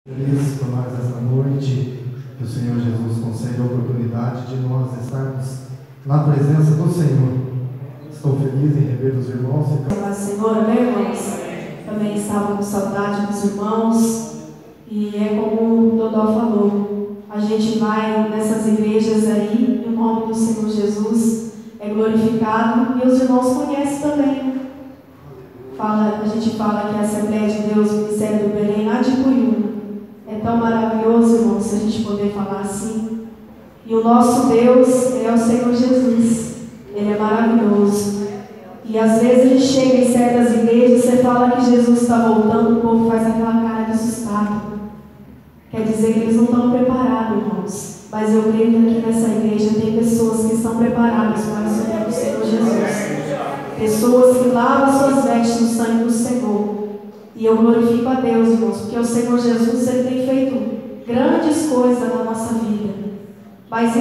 Feliz por mais esta noite que o Senhor Jesus concede a oportunidade de nós estarmos na presença do Senhor. Estou feliz em rever os irmãos. Mas, Senhor, né, irmãos? Também estava com saudade dos irmãos. E é como o Dodó falou, a gente vai nessas igrejas aí, e o nome do Senhor Jesus é glorificado e os irmãos conhecem também. A gente fala que a Assembleia de Deus, o Ministério do Belém, lá de Cuyuna. É tão maravilhoso, irmãos, se a gente poder falar assim. E o nosso Deus é o Senhor Jesus. Ele é maravilhoso. E às vezes a gente chega em certas igrejas, você fala que Jesus está voltando, o povo faz aquela cara de assustado. Quer dizer que eles não estão preparados, irmãos. Mas eu creio que aqui nessa igreja tem pessoas que estão preparadas para receber o Senhor Jesus. Pessoas que lavam suas vestes no sangue do Senhor. E eu glorifico a Deus, irmãos, porque o Senhor Jesus ele tem feito grandes coisas na nossa vida. Mas